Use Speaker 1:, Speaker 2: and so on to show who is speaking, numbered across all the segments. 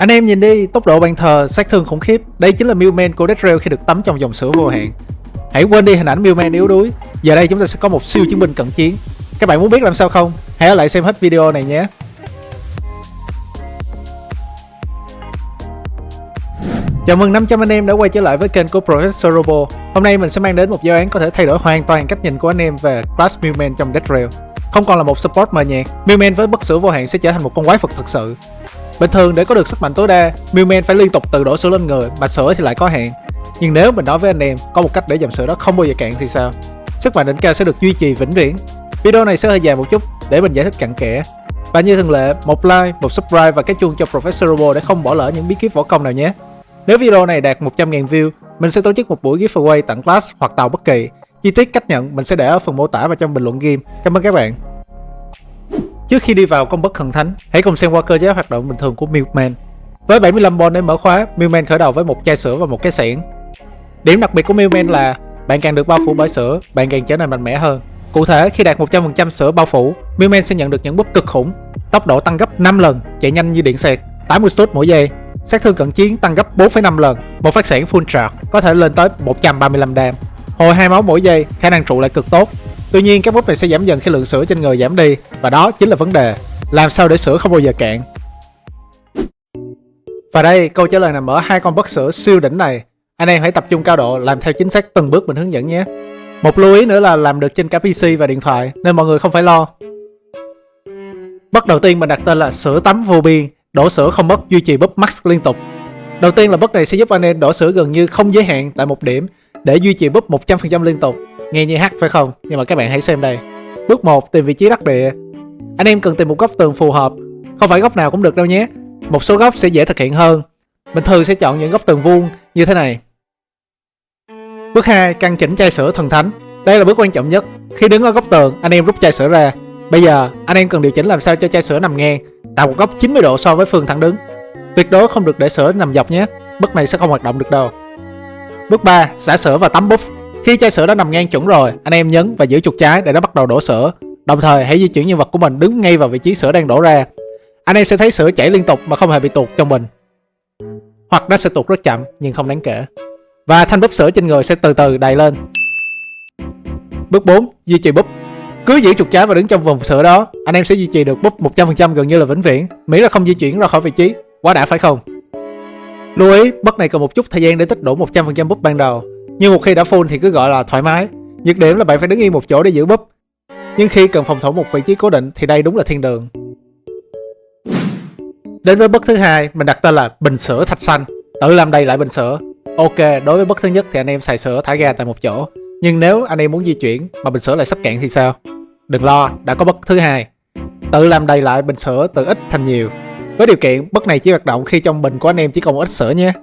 Speaker 1: Anh em nhìn đi, tốc độ bàn thờ, sát thương khủng khiếp. Đây chính là Millman của Deathrail khi được tắm trong dòng sữa vô hạn. Hãy quên đi hình ảnh Millman yếu đuối. Giờ đây chúng ta sẽ có một siêu chiến binh cận chiến. Các bạn muốn biết làm sao không? Hãy ở lại xem hết video này nhé. Chào mừng 500 anh em đã quay trở lại với kênh của Professor Robo. Hôm nay mình sẽ mang đến một giáo án có thể thay đổi hoàn toàn cách nhìn của anh em về class Millman trong Deathrail. Không còn là một support mờ nhạt, Millman với bất sữa vô hạn sẽ trở thành một con quái vật thực sự. Bình thường để có được sức mạnh tối đa, Millman phải liên tục tự đổ sữa lên người, mà sữa thì lại có hạn. Nhưng nếu mình nói với anh em có một cách để dòng sữa đó không bao giờ cạn thì sao? Sức mạnh đỉnh cao sẽ được duy trì vĩnh viễn. Video này sẽ hơi dài một chút để mình giải thích cặn kẽ. Và như thường lệ, một like, một subscribe và cái chuông cho Professor Robo để không bỏ lỡ những bí kíp võ công nào nhé. Nếu video này đạt 100.000 view, mình sẽ tổ chức một buổi giveaway tặng class hoặc tàu bất kỳ. Chi tiết cách nhận mình sẽ để ở phần mô tả và trong bình luận game. Cảm ơn các bạn. Trước khi đi vào công bất thần thánh, hãy cùng xem qua cơ chế hoạt động bình thường của Millman. Với 75 bond để mở khóa, Millman khởi đầu với một chai sữa và một cái xẻng. Điểm đặc biệt của Millman là bạn càng được bao phủ bởi sữa, bạn càng trở nên mạnh mẽ hơn. Cụ thể, khi đạt 100% sữa bao phủ, Millman sẽ nhận được những búp cực khủng, tốc độ tăng gấp 5 lần, chạy nhanh như điện xẹt, 80 stud mỗi giây, sát thương cận chiến tăng gấp 4,5 lần, một phát xẻng full charge có thể lên tới 135 đam, hồi 2 máu mỗi giây, khả năng trụ lại cực tốt. Tuy nhiên các búp này sẽ giảm dần khi lượng sữa trên người giảm đi, và đó chính là vấn đề. Làm sao để sữa không bao giờ cạn? Và đây, câu trả lời nằm ở hai con bất sữa siêu đỉnh này. Anh em hãy tập trung cao độ làm theo chính xác từng bước mình hướng dẫn nhé. Một lưu ý nữa là làm được trên cả PC và điện thoại nên mọi người không phải lo. Bất đầu tiên mình đặt tên là sữa tắm vô biên, đổ sữa không mất, duy trì búp max liên tục. Đầu tiên là bất này sẽ giúp anh em đổ sữa gần như không giới hạn tại một điểm để duy trì búp 100% liên tục. Nghe như hack phải không? Nhưng mà các bạn hãy xem đây. Bước 1, tìm vị trí đắc địa. Anh em cần tìm một góc tường phù hợp. Không phải góc nào cũng được đâu nhé. Một số góc sẽ dễ thực hiện hơn. Mình thường sẽ chọn những góc tường vuông như thế này. Bước 2, căn chỉnh chai sữa thần thánh. Đây là bước quan trọng nhất. Khi đứng ở góc tường, anh em rút chai sữa ra. Bây giờ, anh em cần điều chỉnh làm sao cho chai sữa nằm ngang, tạo một góc 90 độ so với phương thẳng đứng. Tuyệt đối không được để sữa nằm dọc nhé. Bước này sẽ không hoạt động được đâu. Bước 3, xả sữa và tắm buff. Khi chai sữa đã nằm ngang chuẩn rồi, anh em nhấn và giữ chuột trái để nó bắt đầu đổ sữa. Đồng thời hãy di chuyển nhân vật của mình đứng ngay vào vị trí sữa đang đổ ra. Anh em sẽ thấy sữa chảy liên tục mà không hề bị tuột trong bình. Hoặc nó sẽ tuột rất chậm nhưng không đáng kể. Và thanh búp sữa trên người sẽ từ từ đầy lên. Bước 4, duy trì búp. Cứ giữ chuột trái và đứng trong vòng sữa đó, anh em sẽ duy trì được búp 100% gần như là vĩnh viễn, miễn là không di chuyển ra khỏi vị trí. Quá đã phải không? Lưu ý, bất này cần một chút thời gian để tích đủ 100% búp ban đầu. Nhưng một khi đã full thì cứ gọi là thoải mái. Nhược điểm là bạn phải đứng yên một chỗ để giữ búp. Nhưng khi cần phòng thủ một vị trí cố định thì đây đúng là thiên đường. Đến với bất thứ hai, mình đặt tên là bình sữa thạch xanh. Tự làm đầy lại bình sữa. Ok, đối với bất thứ nhất thì anh em xài sữa thả ga tại một chỗ. Nhưng nếu anh em muốn di chuyển mà bình sữa lại sắp cạn thì sao? Đừng lo, đã có bất thứ hai. Tự làm đầy lại bình sữa từ ít thành nhiều. Với điều kiện bất này chỉ hoạt động khi trong bình của anh em chỉ còn một ít sữa nhé.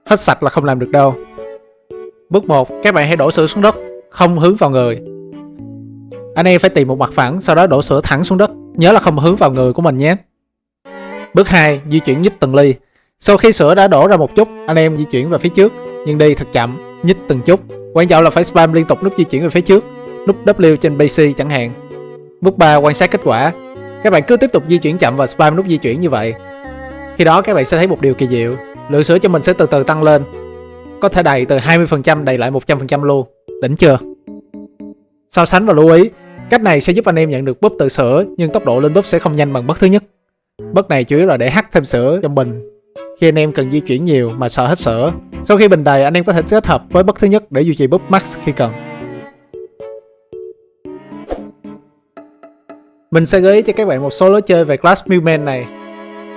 Speaker 1: Hết sạch là không làm được đâu. Bước 1, các bạn hãy đổ sữa xuống đất, không hướng vào người. Anh em phải tìm một mặt phẳng, sau đó đổ sữa thẳng xuống đất. Nhớ là không hướng vào người của mình nhé. Bước 2, di chuyển nhích từng ly. Sau khi sữa đã đổ ra một chút, anh em di chuyển về phía trước, nhưng đi thật chậm, nhích từng chút. Quan trọng là phải spam liên tục nút di chuyển về phía trước, nút W trên PC chẳng hạn. Bước 3, quan sát kết quả. Các bạn cứ tiếp tục di chuyển chậm và spam nút di chuyển như vậy. Khi đó các bạn sẽ thấy một điều kỳ diệu, lượng sữa cho mình sẽ từ từ tăng lên. Có thể đầy từ 20% đầy lại 100% luôn. Đỉnh chưa? So sánh và lưu ý, cách này sẽ giúp anh em nhận được búp từ sữa, nhưng tốc độ lên búp sẽ không nhanh bằng bất thứ nhất. Bất này chủ yếu là để hắt thêm sữa trong bình khi anh em cần di chuyển nhiều mà sợ hết sữa. Sau khi bình đầy, anh em có thể kết hợp với bất thứ nhất để duy trì búp max khi cần. Mình sẽ gợi ý cho các bạn một số lối chơi về class Millman này.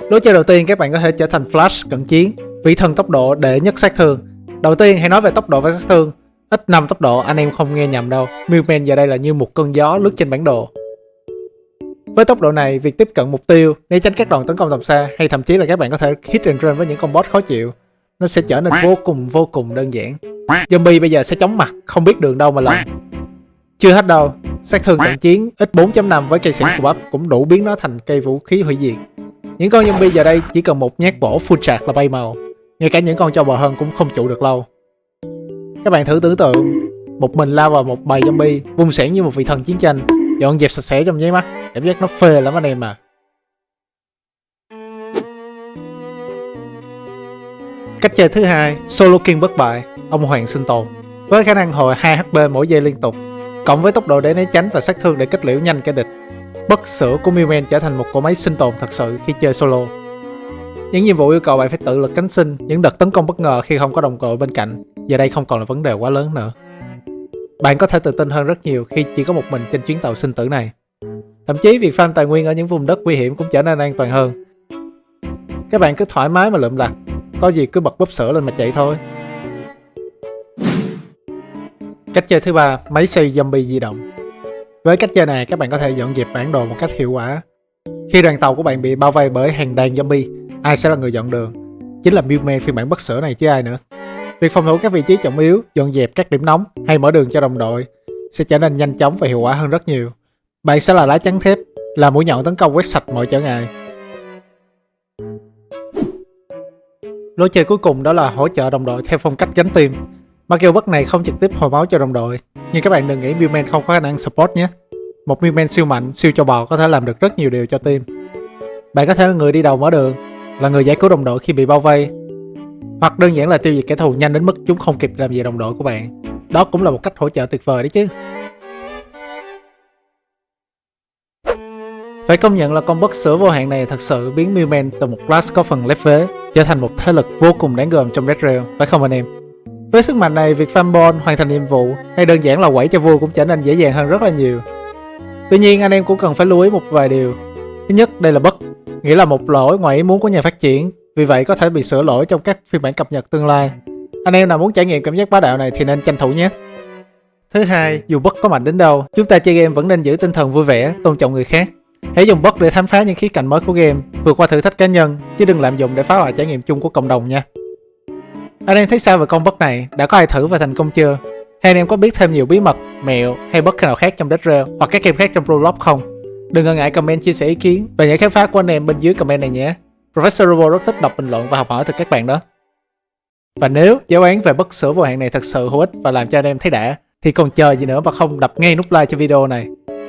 Speaker 1: Lối chơi đầu tiên, các bạn có thể trở thành Flash cận chiến, vị thần tốc độ đệ nhất sát thương. Đầu tiên hãy nói về tốc độ và sát thương. Ít 5 tốc độ, anh em không nghe nhầm đâu. Millman giờ đây là như một cơn gió lướt trên bản đồ. Với tốc độ này, việc tiếp cận mục tiêu, né tránh các đòn tấn công tầm xa, hay thậm chí là các bạn có thể hit and run với những con boss khó chịu, nó sẽ trở nên vô cùng đơn giản. Zombie bây giờ sẽ chóng mặt, không biết đường đâu mà lần. Chưa hết đâu, sát thương cận chiến X4.5 với cây xẻng của bắp cũng đủ biến nó thành cây vũ khí hủy diệt. Những con zombie giờ đây chỉ cần một nhát bổ full charge là bay màu. Ngay cả những con trâu bò hơn cũng không trụ được lâu. Các bạn thử tưởng tượng một mình lao vào một bầy zombie, vung xẻng như một vị thần chiến tranh, dọn dẹp sạch sẽ trong nháy mắt. Cảm giác nó phê lắm anh em à. Cách chơi thứ hai, Solo King bất bại, ông hoàng sinh tồn. Với khả năng hồi 2 HP mỗi giây liên tục, cộng với tốc độ để né tránh và sát thương để kết liễu nhanh kẻ địch, bất sửa của Mewman trở thành một cỗ máy sinh tồn thật sự khi chơi solo. Những nhiệm vụ yêu cầu bạn phải tự lực cánh sinh, những đợt tấn công bất ngờ khi không có đồng đội bên cạnh, giờ đây không còn là vấn đề quá lớn nữa. Bạn có thể tự tin hơn rất nhiều khi chỉ có một mình trên chuyến tàu sinh tử này. Thậm chí việc farm tài nguyên ở những vùng đất nguy hiểm cũng trở nên an toàn hơn. Các bạn cứ thoải mái mà lượm lặt, có gì cứ bật bóp sữa lên mà chạy thôi. Cách chơi thứ ba, máy xây zombie di động. Với cách chơi này, các bạn có thể dọn dẹp bản đồ một cách hiệu quả. Khi đoàn tàu của bạn bị bao vây bởi hàng đàn zombie, ai sẽ là người dọn đường? Chính là Mewman phiên bản bất sửa này chứ ai nữa. Việc phòng thủ các vị trí trọng yếu, dọn dẹp các điểm nóng hay mở đường cho đồng đội sẽ trở nên nhanh chóng và hiệu quả hơn rất nhiều. Bạn sẽ là lá chắn thép, là mũi nhọn tấn công quét sạch mọi trở ngại. Lối chơi cuối cùng đó là hỗ trợ đồng đội theo phong cách gánh team. Mặc dù bất này không trực tiếp hồi máu cho đồng đội, nhưng các bạn đừng nghĩ Mewman không có khả năng support nhé. Một Mewman siêu mạnh, siêu cho bò có thể làm được rất nhiều điều cho team. Bạn có thể là người đi đầu mở đường, là người giải cứu đồng đội khi bị bao vây, hoặc đơn giản là tiêu diệt kẻ thù nhanh đến mức chúng không kịp làm gì đồng đội của bạn. Đó cũng là một cách hỗ trợ tuyệt vời đấy chứ. Phải công nhận là con bất sửa vô hạn này thật sự biến Mewman từ một class có phần lép vế trở thành một thế lực vô cùng đáng gờm trong Dead Rail, phải không anh em? Với sức mạnh này, việc farm ball, hoàn thành nhiệm vụ hay đơn giản là quẩy cho vui cũng trở nên dễ dàng hơn rất là nhiều. Tuy nhiên anh em cũng cần phải lưu ý một vài điều. Thứ nhất, đây là bug, nghĩa là một lỗi ngoài ý muốn của nhà phát triển, vì vậy có thể bị sửa lỗi trong các phiên bản cập nhật tương lai. Anh em nào muốn trải nghiệm cảm giác bá đạo này thì nên tranh thủ nhé. Thứ hai, dù bug có mạnh đến đâu, chúng ta chơi game vẫn nên giữ tinh thần vui vẻ, tôn trọng người khác. Hãy dùng bug để khám phá những khía cạnh mới của game, vượt qua thử thách cá nhân, chứ đừng lạm dụng để phá hoại trải nghiệm chung của cộng đồng nha. Anh em thấy sao về con bug này? Đã có ai thử và thành công chưa? Hay anh em có biết thêm nhiều bí mật, mẹo hay bug nào khác trong Dead Rail hoặc các game khác trong Roblox không? Đừng ngần ngại comment chia sẻ ý kiến và những khám phá của anh em bên dưới comment này nhé. Professor Robo rất thích đọc bình luận và học hỏi từ các bạn đó. Và nếu giáo án về bug sửa vô hạn này thật sự hữu ích và làm cho anh em thấy đã, thì còn chờ gì nữa mà không đập ngay nút like cho video này.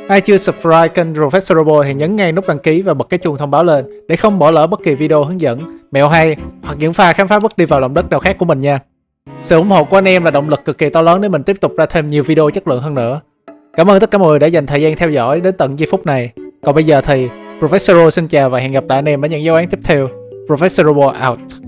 Speaker 1: Ai chưa subscribe kênh Professor Robo thì nhấn ngay nút đăng ký và bật cái chuông thông báo lên để không bỏ lỡ bất kỳ video hướng dẫn, mẹo hay hoặc những pha khám phá bug đi vào lòng đất nào khác của mình nha. Sự ủng hộ của anh em là động lực cực kỳ to lớn để mình tiếp tục ra thêm nhiều video chất lượng hơn nữa. Cảm ơn tất cả mọi người đã dành thời gian theo dõi đến tận giây phút này. Còn bây giờ thì Professor Robo xin chào và hẹn gặp lại anh em ở những giáo án tiếp theo. Professor Robo out.